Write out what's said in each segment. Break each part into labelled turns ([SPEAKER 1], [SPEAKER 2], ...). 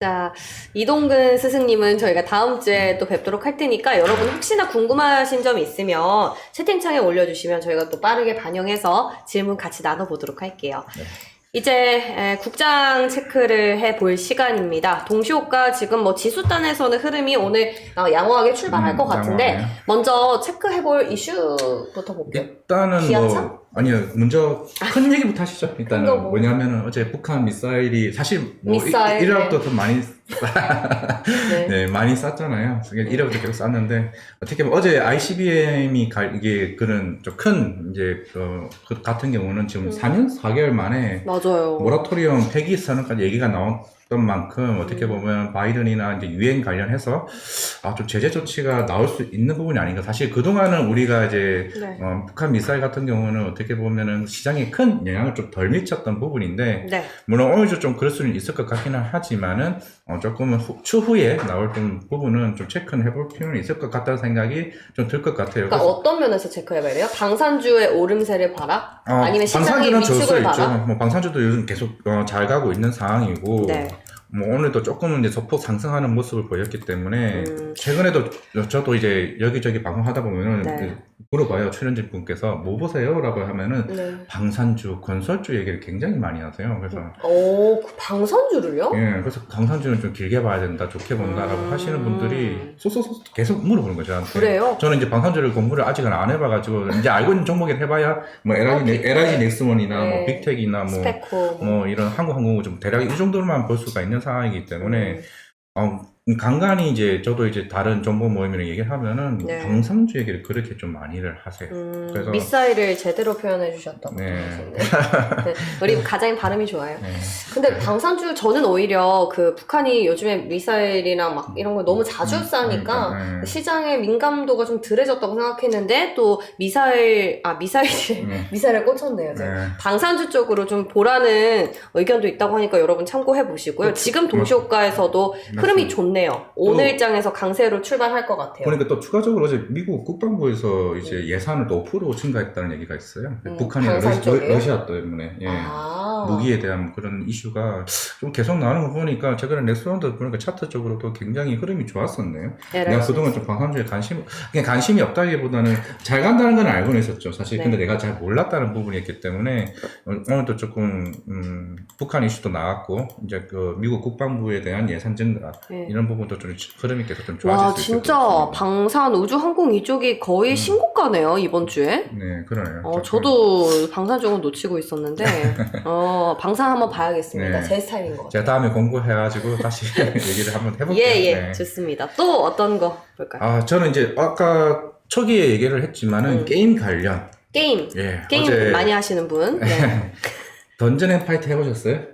[SPEAKER 1] 자, 이동근 스승님은 저희가 다음 주에 또 뵙도록 할 테니까 여러분 혹시나 궁금하신 점이 있으면 채팅창에 올려주시면 저희가 또 빠르게 반영해서 질문 같이 나눠보도록 할게요.
[SPEAKER 2] 네.
[SPEAKER 1] 이제 국장 체크를 해볼 시간입니다. 동시호가 지금 뭐 지수단에서는 흐름이 오늘 양호하게 출발할 것 같은데
[SPEAKER 2] 양호하네요.
[SPEAKER 1] 먼저 체크해볼 이슈부터 볼게요.
[SPEAKER 2] 일단은
[SPEAKER 1] 기아차?
[SPEAKER 2] 뭐 아니요, 먼저 큰 얘기부터 하시죠.
[SPEAKER 1] 거
[SPEAKER 2] 일단은
[SPEAKER 1] 뭐.
[SPEAKER 2] 왜냐하면 어제 북한 미사일이 사실 뭐
[SPEAKER 1] 미사일,
[SPEAKER 2] 1월부터 더 많이
[SPEAKER 1] 네.
[SPEAKER 2] 네, 많이 쐈잖아요. 1월부터 계속 쐈는데 어떻게 보면 어제 ICBM이 이게 그런 좀 큰 이제 그 같은 경우는 지금 4년 4개월 만에
[SPEAKER 1] 맞아요.
[SPEAKER 2] 모라토리엄 폐기 선언까지 얘기가 나왔던 만큼 어떻게 보면 바이든이나 이제 유엔 관련해서 좀 제재 조치가 나올 수 있는 부분이 아닌가. 사실 그동안은 우리가 이제
[SPEAKER 1] 네.
[SPEAKER 2] 북한 미사일 같은 경우는 어떻게 보면은 시장에 큰 영향을 좀 덜 미쳤던 부분인데
[SPEAKER 1] 네.
[SPEAKER 2] 물론 오늘 좀 그럴 수는 있을 것 같기는 하지만은 조금은 추후에 나올 부분은 좀 체크는 해볼 필요는 있을 것 같다는 생각이 좀 들 것 같아요.
[SPEAKER 1] 그러니까 어떤 면에서 체크해봐야 돼요? 방산주의 오름세를 봐라? 아니면 시장의
[SPEAKER 2] 방산주는 줄 수
[SPEAKER 1] 위축을
[SPEAKER 2] 있죠.
[SPEAKER 1] 봐라?
[SPEAKER 2] 뭐 방산주도 요즘 계속 잘 가고 있는 상황이고
[SPEAKER 1] 네.
[SPEAKER 2] 뭐 오늘도 조금은 이제 소폭 상승하는 모습을 보였기 때문에 최근에도 저도 이제 여기저기 방송하다 보면은
[SPEAKER 1] 네.
[SPEAKER 2] 물어봐요. 출연진 분께서 뭐 보세요? 라고 하면은
[SPEAKER 1] 네.
[SPEAKER 2] 방산주, 건설주 얘기를 굉장히 많이 하세요. 그래서
[SPEAKER 1] 그 방산주를요?
[SPEAKER 2] 예, 그래서 방산주는 좀 길게 봐야 된다, 좋게 본다라고 하시는 분들이 쏙쏙쏙 계속 물어보는 거죠. 저한테.
[SPEAKER 1] 그래요?
[SPEAKER 2] 저는 이제 방산주를 공부를 아직은 안 해봐가지고 이제 알고 있는 종목을 해봐야 뭐 LIG 넥스원이나
[SPEAKER 1] 네.
[SPEAKER 2] 뭐 빅텍이나
[SPEAKER 1] 스페코.
[SPEAKER 2] 뭐 이런 한국항공을 좀 대략 이 정도로만 볼 수가 있는 상황이기 때문에 간간히 이제 저도 이제 다른 정보 모임이랑 얘기를 하면은
[SPEAKER 1] 네.
[SPEAKER 2] 방산주 얘기를 그렇게 좀 많이들 하세요. 그래서
[SPEAKER 1] 미사일을 제대로 표현해 주셨다고
[SPEAKER 2] 네.
[SPEAKER 1] 하셨네. 네. 우리 가장 발음이 좋아요.
[SPEAKER 2] 네.
[SPEAKER 1] 근데 방산주 저는 오히려 그 북한이 요즘에 미사일이랑 막 이런 걸 너무 자주 쏘니까
[SPEAKER 2] 네.
[SPEAKER 1] 시장의 민감도가 좀 덜해졌다고 생각했는데 또 미사일에 미사일을 꽂혔네요. 제가.
[SPEAKER 2] 네.
[SPEAKER 1] 방산주 쪽으로 좀 보라는 의견도 있다고 하니까 여러분 참고해 보시고요. 지금 동시호가에서도 흐름이 좋네요. 오늘장에서 강세로 출발할 것 같아요.
[SPEAKER 2] 그러니까 또 추가적으로 어제 미국 국방부에서 이제 예산을 또 5% 증가했다는 얘기가 있어요. 북한이나 러시아 때문에 무기에 대한 그런 이슈가 좀 계속 나오는 거 보니까 최근에 넥스원도 보니까 차트적으로도 굉장히 흐름이 좋았었네요. 내가 그동안 좀 방산주에 관심이 없다기보다는 잘 간다는 건 알고는 있었죠. 사실 근데 내가 잘 몰랐다는 부분이었기 때문에 오늘도 조금 북한 이슈도 나왔고 이제 그 미국 국방부에 대한 예산 증가 이런 부분도 좀 흐름이 계속 좀 좋아질 수 있을 것
[SPEAKER 1] 진짜
[SPEAKER 2] 같습니다.
[SPEAKER 1] 방산 우주 항공 이쪽이 거의 신고가네요 이번 주에.
[SPEAKER 2] 네, 그러네요.
[SPEAKER 1] 저도 방산 쪽은 놓치고 있었는데 방산 한번 봐야겠습니다.
[SPEAKER 2] 네.
[SPEAKER 1] 제 스타일인 것 같아요.
[SPEAKER 2] 제가 다음에 공부해가지고 다시 얘기를 한번 해볼게요.
[SPEAKER 1] 예, 좋습니다. 또 어떤 거 볼까요?
[SPEAKER 2] 저는 이제 아까 초기에 얘기를 했지만은 게임 관련
[SPEAKER 1] 게임
[SPEAKER 2] 어제
[SPEAKER 1] 많이 하시는 분. 네.
[SPEAKER 2] 던전 앤 파이트 해보셨어요?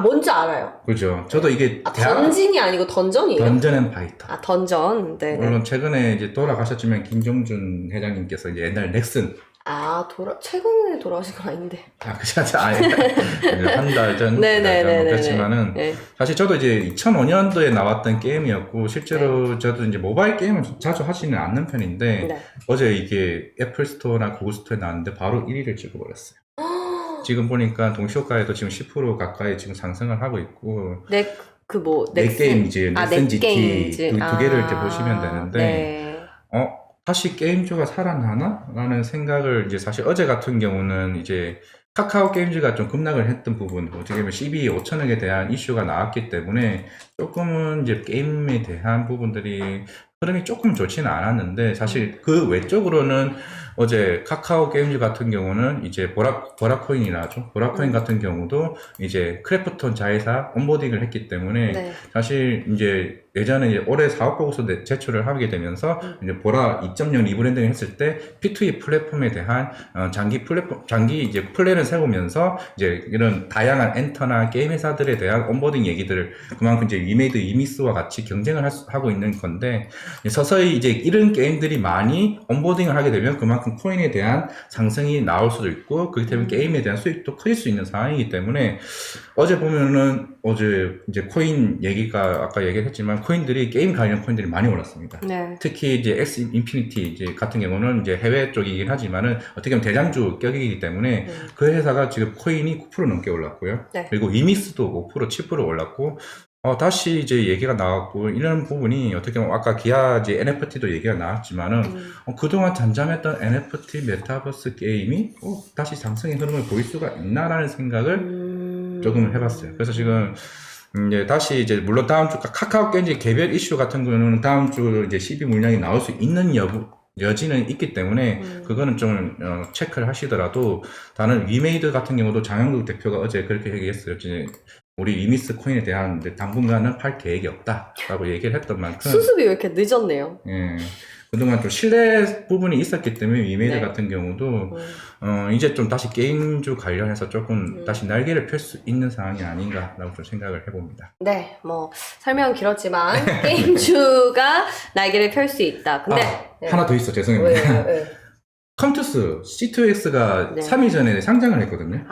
[SPEAKER 1] 뭔지 알아요.
[SPEAKER 2] 그죠. 저도 이게
[SPEAKER 1] 던진이 아니고 던전이에요?
[SPEAKER 2] 던전 앤 파이터.
[SPEAKER 1] 던전. 네.
[SPEAKER 2] 물론 최근에 이제 돌아가셨지만 김종준 회장님께서 이제 옛날 넥슨
[SPEAKER 1] 최근에 돌아가신 건 아닌데.
[SPEAKER 2] 그렇죠. 한 달 전, 그렇지만은 사실 저도 이제 2005년도에 나왔던 게임이었고 실제로 저도 이제 모바일 게임을 자주 하지는 않는 편인데 어제 이게 애플 스토어나 구글 스토어에 나왔는데 바로 1위를 찍어버렸어요. 지금 보니까 동시호가에도 지금 10% 가까이 지금 상승을 하고 있고 넥게임 이제 넥슨 GT 두 개를 이제 보시면 되는데 다시 게임주가 살아나나? 라는 생각을 이제 사실 어제 같은 경우는 이제 카카오 게임즈가 좀 급락을 했던 부분, 어떻게 보면 CB 5천억에 대한 이슈가 나왔기 때문에 조금은 이제 게임에 대한 부분들이 흐름이 조금 좋지는 않았는데 사실 그 외적으로는 어제 카카오 게임즈 같은 경우는 이제 보라코인이라죠. 보라코인 같은 경우도 이제 크래프톤 자회사 온보딩을 했기 때문에 사실 이제 예전에 이제 올해 사업 보고서 제출을 하게 되면서 이제 보라 2.0 리브랜딩을 했을 때 P2E 플랫폼에 대한 장기 이제 플랜을 세우면서 이제 이런 다양한 엔터나 게임 회사들에 대한 온보딩 얘기들을 그만큼 이제 위메이드 이미스와 같이 경쟁을 하고 있는 건데 서서히 이제 이런 게임들이 많이 온보딩을 하게 되면 그만큼 코인에 대한 상승이 나올 수도 있고 그렇기 때문에 게임에 대한 수익도 커질 수 있는 상황이기 때문에 어제 보면은 어제 이제 코인 얘기가 아까 얘기했지만 코인들이 게임 관련 코인들이 많이 올랐습니다. 특히 이제 X 인피니티 이제 같은 경우는 이제 해외 쪽이긴 하지만은 어떻게 보면 대장주 격이기 때문에 그 회사가 지금 코인이 9% 넘게 올랐고요. 그리고 이미스도 5% 7% 올랐고 다시 이제 얘기가 나왔고, 이런 부분이 어떻게 보면 아까 기아 이제 NFT도 얘기가 나왔지만은, 그동안 잠잠했던 NFT 메타버스 게임이 다시 상승의 흐름을 보일 수가 있나라는 생각을 조금 해봤어요. 그래서 지금, 이제 다시 이제 물론 다음 주 카카오 게임 개별 이슈 같은 경우는 다음 주 이제 12 물량이 나올 수 있는 여지는 있기 때문에 그거는 좀 체크를 하시더라도 다른 위메이드 같은 경우도 장영국 대표가 어제 그렇게 얘기했어요. 이제 우리 위미스 코인에 대한 당분간은 팔 계획이 없다라고 얘기를 했던 만큼
[SPEAKER 1] 수습이 왜 이렇게 늦었네요.
[SPEAKER 2] 예. 그동안 좀 신뢰 부분이 있었기 때문에 위메이드 같은 경우도 이제 좀 다시 게임주 관련해서 조금 다시 날개를 펼 수 있는 상황이 아닌가라고 좀 생각을 해봅니다.
[SPEAKER 1] 네, 뭐 설명은 길었지만 게임주가 날개를 펼 수 있다. 근데
[SPEAKER 2] 하나 더 있어. 죄송합니다. 컴투스 C2X가 3일 전에 상장을 했거든요.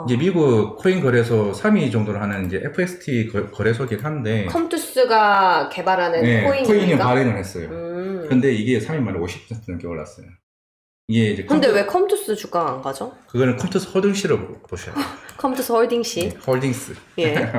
[SPEAKER 2] 이제 미국 코인 거래소 3위 정도로 하는 이제 FST 거래소긴 한데
[SPEAKER 1] 컴투스가 개발하는
[SPEAKER 2] 코인이 발행을 했어요. 근데 이게 3일 만에 50% 넘게 올랐어요. 이게 이제
[SPEAKER 1] 근데 왜 컴투스 주가가 안 가죠?
[SPEAKER 2] 그거는 컴투스 홀딩시로 보셔야 돼요.
[SPEAKER 1] 컴투스 홀딩시.
[SPEAKER 2] 홀딩스.
[SPEAKER 1] 예.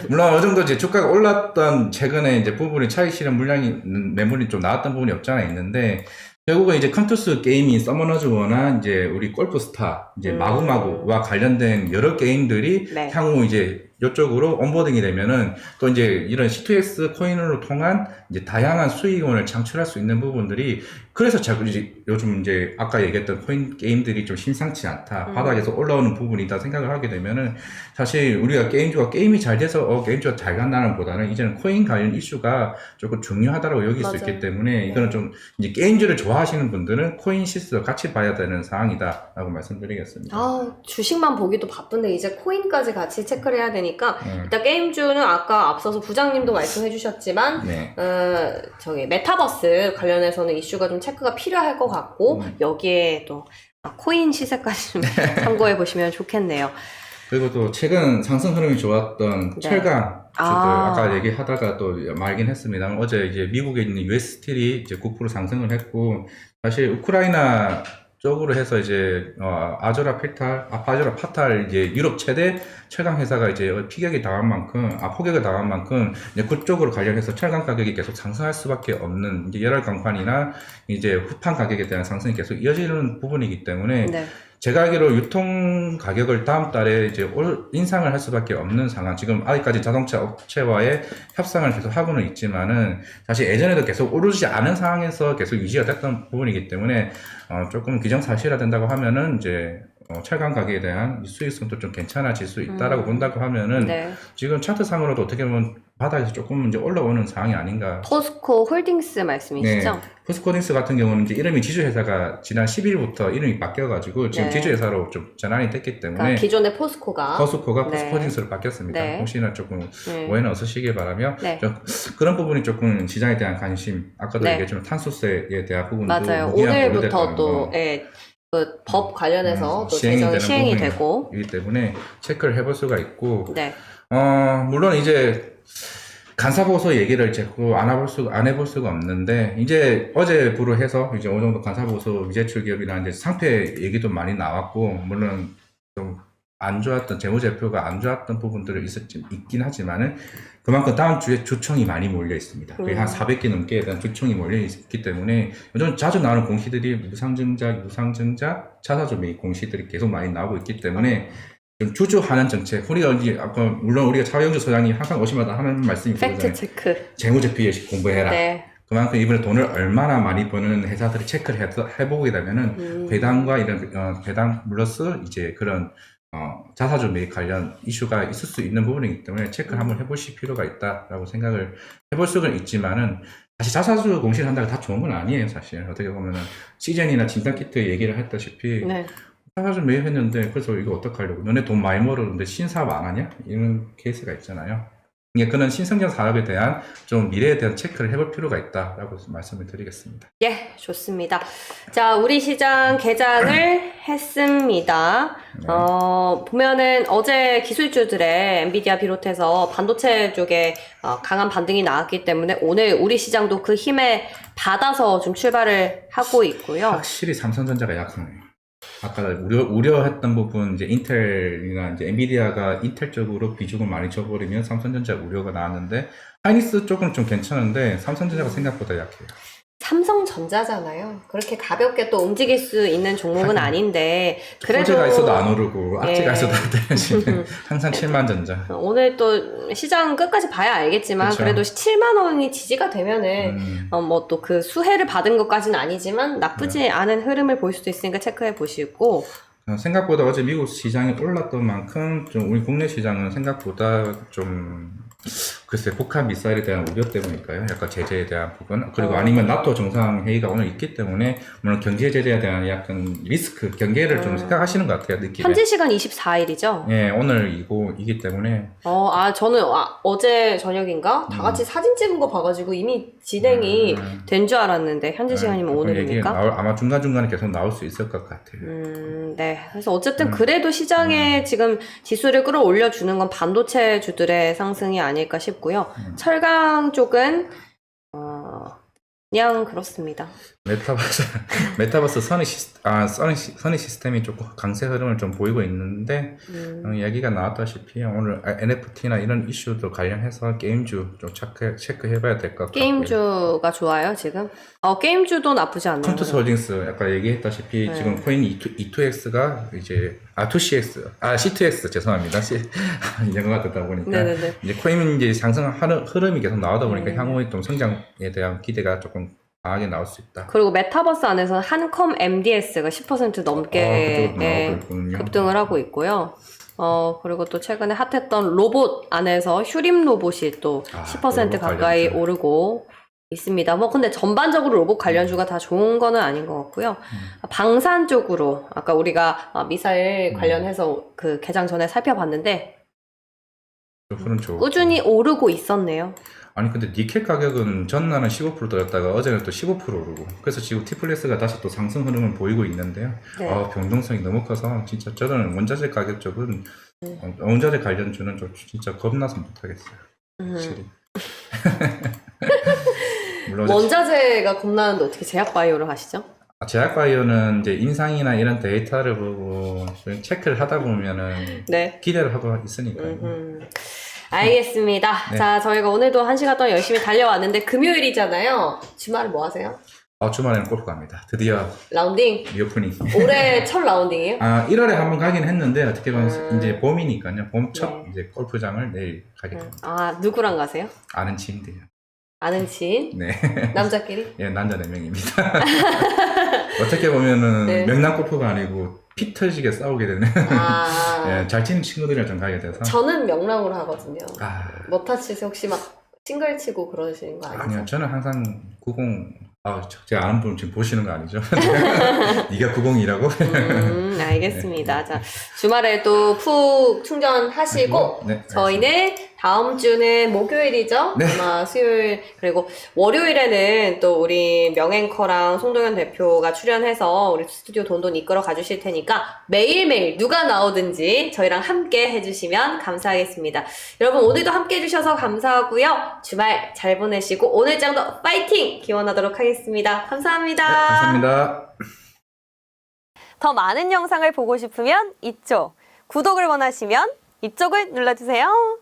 [SPEAKER 2] 물론 어느 정도 이제 주가가 올랐던 최근에 이제 부분이 차익 실현 물량이 매물이 좀 나왔던 부분이 없잖아 있는데 결국은 이제 컴투스 게임이 서머너즈 원한 이제 우리 골프스타 이제 마구마구와 관련된 여러 게임들이 향후 이제 이쪽으로 온보딩이 되면은 또 이제 이런 C2X 코인으로 통한 이제 다양한 수익원을 창출할 수 있는 부분들이 그래서 자꾸 이제 요즘 이제 아까 얘기했던 코인 게임들이 좀 심상치 않다. 바닥에서 올라오는 부분이다 생각을 하게 되면은 사실 우리가 게임주가 게임이 잘 돼서 게임주가 잘 간다는 보다는 이제는 코인 관련 이슈가 조금 중요하다고 여길 수 있기 때문에 이거는 좀 이제 게임주를 좋아하시는 분들은 코인 시스도 같이 봐야 되는 사항이다라고 말씀드리겠습니다.
[SPEAKER 1] 주식만 보기도 바쁜데 이제 코인까지 같이 체크를 해야 되니까 일단 게임주는 아까 앞서서 부장님도 말씀해 주셨지만 저기 메타버스 관련해서는 이슈가 좀 체크가 필요할 것 같고 여기에 또 코인 시세까지 좀 참고해 보시면 좋겠네요.
[SPEAKER 2] 그리고 또 최근 상승 흐름이 좋았던 철강 주들 아까 얘기하다가 또 말긴 했습니다. 어제 이제 미국에 있는 US 스틸이 이제 9% 상승을 했고 사실 우크라이나 쪽으로 해서 이제 아조라 파탈 이제 유럽 최대 철강 회사가 이제 폭격을 당한 만큼 이제 그쪽으로 관련해서 철강 가격이 계속 상승할 수밖에 없는 이제 열혈 강판이나 이제 후판 가격에 대한 상승이 계속 이어지는 부분이기 때문에 제가 알기로 유통 가격을 다음 달에 이제 인상을 할 수밖에 없는 상황. 지금 아직까지 자동차 업체와의 협상을 계속 하고는 있지만은 사실 예전에도 계속 오르지 않은 상황에서 계속 유지가 됐던 부분이기 때문에 조금 기정사실화 된다고 하면은 이제 철강 가격에 대한 수익성도 좀 괜찮아질 수 있다라고 본다고 하면은 지금 차트상으로도 어떻게 보면 바닥에서 조금 이제 올라오는 상황이 아닌가.
[SPEAKER 1] 포스코 홀딩스 말씀이시죠?
[SPEAKER 2] 포스코 홀딩스 같은 경우는 이제 이름이 지주회사가 지난 10일부터 이름이 바뀌어가지고 지금 지주회사로 좀 전환이 됐기 때문에
[SPEAKER 1] 그러니까 기존의 포스코가
[SPEAKER 2] 포스코 홀딩스로 바뀌었습니다. 혹시나 조금 오해는 없으시길 바라며 그런 부분이 조금 시장에 대한 관심 아까도 얘기했지만 탄소세에 대한 부분도
[SPEAKER 1] 맞아요. 오늘부터 또 그 법 관련해서 또 제정이 시행이 되고
[SPEAKER 2] 이기 때문에 체크를 해볼 수가 있고 물론 이제 간사보고서 얘기를 자꾸 안 해볼 수가 없는데 이제 어제부로 해서 이제 어느 정도 간사보고서 미제출 기업이나 이제 상패 얘기도 많이 나왔고 물론 좀 안 좋았던 재무제표가 안 좋았던 부분들이 있긴 하지만은 그만큼 다음 주에 주총이 많이 몰려 있습니다. 거의 한 400개 넘게 대한 주총이 몰려 있기 때문에 요즘 자주 나오는 공시들이 무상증자, 차사주 매입 공시들이 계속 많이 나오고 있기 때문에 좀 주주하는 정책. 우리가 아까 물론 우리가 차영주 소장님 항상 오시마다 하는 말씀이
[SPEAKER 1] 팩트 체크.
[SPEAKER 2] 재무제표 열심히 공부해라. 그만큼 이번에 돈을 얼마나 많이 버는 회사들이 체크를 해보게 되면은 배당과 이런 배당 플러스 이제 그런 자사주 매입 관련 이슈가 있을 수 있는 부분이기 때문에 체크를 한번 해보실 필요가 있다라고 생각을 해볼 수는 있지만은 사실 자사주 공시를 한다고 다 좋은 건 아니에요. 사실 어떻게 보면은 시즌이나 진단키트 얘기를 했다시피 자사주 매입했는데 그래서 이거 어떡하려고 너네 돈 많이 벌었는데 신사업 안 하냐? 이런 케이스가 있잖아요. 그런 신성장 산업에 대한 좀 미래에 대한 체크를 해볼 필요가 있다라고 말씀을 드리겠습니다.
[SPEAKER 1] 예, 좋습니다. 자, 우리 시장 개장을 했습니다. 보면은 어제 기술주들의 엔비디아 비롯해서 반도체 쪽에 강한 반등이 나왔기 때문에 오늘 우리 시장도 그 힘에 받아서 좀 출발을 하고 있고요.
[SPEAKER 2] 확실히 삼성전자가 약하네요. 아까 우려했던 부분 이제 인텔이나 이제 엔비디아가 인텔 쪽으로 비중을 많이 줘버리면 삼성전자 우려가 나왔는데 하이닉스 쪽은 좀 괜찮은데 삼성전자가 생각보다 약해요.
[SPEAKER 1] 삼성전자잖아요. 그렇게 가볍게 또 움직일 수 있는 종목은 아닌데 그래도
[SPEAKER 2] 호재가 있어도 안 오르고 악재가
[SPEAKER 1] 예.
[SPEAKER 2] 있어도 안 되는 항상 7만 전자.
[SPEAKER 1] 오늘 또 시장 끝까지 봐야 알겠지만
[SPEAKER 2] 그쵸.
[SPEAKER 1] 그래도 7만 원이 지지가 되면은 뭐 또 그 수혜를 받은 것까지는 아니지만 나쁘지 않은 흐름을 볼 수도 있으니까 체크해 보시고
[SPEAKER 2] 생각보다 어제 미국 시장이 올랐던 만큼 좀 우리 국내 시장은 생각보다 좀 글쎄 북한 미사일에 대한 우려 때문일까요? 약간 제재에 대한 부분 그리고 아니면 나토 정상회의가 오늘 있기 때문에 물론 경제 제재에 대한 약간 리스크 경계를 좀 생각하시는 것 같아요 느낌에.
[SPEAKER 1] 현지 시간 24일이죠?
[SPEAKER 2] 예, 오늘이기 때문에.
[SPEAKER 1] 저는 어제 저녁인가 다 같이 사진 찍은 거 봐가지고 이미 진행이 된 줄 알았는데 현지 시간이면 오늘입니까?
[SPEAKER 2] 아마 중간중간에 계속 나올 수 있을 것 같아요.
[SPEAKER 1] 네. 그래서 어쨌든 그래도 시장에 지금 지수를 끌어올려 주는 건 반도체 주들의 상승이 아닐까 싶고요. 철강 쪽은 그냥 그렇습니다.
[SPEAKER 2] 메타버스 선의 시스템이 조금 강세 흐름을 좀 보이고 있는데 얘기가 나왔다시피 오늘 NFT나 이런 이슈도 관련해서 게임주 좀 체크해봐야 될 것 같아요.
[SPEAKER 1] 게임주가 좋아요 지금? 게임주도 나쁘지 않네요.
[SPEAKER 2] 컴투스 홀딩스 아까 얘기했다시피 지금 코인 E2X가 이제 C2X 죄송합니다. 영어가 듣다 보니까
[SPEAKER 1] 네네네.
[SPEAKER 2] 이제 코인 이제 상승하는 흐름이 계속 나오다 보니까 향후에 좀 성장에 대한 기대가 조금 강하게 나올 수 있다.
[SPEAKER 1] 그리고 메타버스 안에서는 한컴 MDS가 10% 넘게 급등을 하고 있고요. 그리고 또 최근에 핫했던 로봇 안에서 휴림 로봇이 또 10% 가까이 오르고 있습니다. 근데 전반적으로 로봇 관련주가 다 좋은 거는 아닌 것 같고요. 방산 쪽으로 아까 우리가 미사일 관련해서 그 개장 전에 살펴봤는데 꾸준히 오르고 있었네요.
[SPEAKER 2] 아니 근데 니켈 가격은 전날은 15% 떨어졌다가 어제는 또 15% 오르고 그래서 지금 T플레스가 다시 또 상승 흐름을 보이고 있는데요. 네. 변동성이 너무 커서 진짜 저는 원자재 가격 쪽은 원자재 관련주는 좀 진짜 겁나서 못하겠어요. 확실히. 물론
[SPEAKER 1] 원자재가 겁나는데 어떻게 제약바이오를 하시죠?
[SPEAKER 2] 제약바이오는 이제 인상이나 이런 데이터를 보고 체크를 하다 보면은
[SPEAKER 1] 네.
[SPEAKER 2] 기대를 하고 있으니까요.
[SPEAKER 1] 알겠습니다. 네. 자, 저희가 오늘도 1시간 동안 열심히 달려왔는데 금요일이잖아요. 주말에 뭐 하세요?
[SPEAKER 2] 주말에는 골프 갑니다. 드디어
[SPEAKER 1] 라운딩?
[SPEAKER 2] 리오프닝.
[SPEAKER 1] 올해 첫 라운딩이에요?
[SPEAKER 2] 1월에 한번 가긴 했는데 어떻게 보면 이제 봄이니까요. 봄 첫 이제 골프장을 내일 가게 됩니다.
[SPEAKER 1] 누구랑 가세요?
[SPEAKER 2] 아는 지인들요. 아는
[SPEAKER 1] 지인?
[SPEAKER 2] 네.
[SPEAKER 1] 남자끼리?
[SPEAKER 2] 예, 남자 4명입니다. 어떻게 보면은 명랑 골프가 아니고 피 터지게 싸우게 되는 예, 잘 치는 친구들이랑 좀 가게 돼서
[SPEAKER 1] 저는 명랑으로 하거든요. 머타 치세요? 혹시 막 싱글 치고 그러시는 거 아니죠?
[SPEAKER 2] 아니요, 저는 항상 90 제가 아는 분 지금 보시는 거 아니죠? 네가 90이라고?
[SPEAKER 1] 알겠습니다. 네. 자, 주말에 또 푹 충전하시고 네, 저희는 다음 주는 목요일이죠? 네. 아마 수요일 그리고 월요일에는 또 우리 명앵커랑 송동현 대표가 출연해서 우리 스튜디오 돈돈 이끌어 가주실 테니까 매일매일 누가 나오든지 저희랑 함께 해주시면 감사하겠습니다. 여러분 오늘도 함께 해주셔서 감사하고요. 주말 잘 보내시고 오늘장도 파이팅! 기원하도록 하겠습니다. 감사합니다.
[SPEAKER 2] 네, 감사합니다.
[SPEAKER 1] 더 많은 영상을 보고 싶으면 이쪽, 구독을 원하시면 이쪽을 눌러주세요.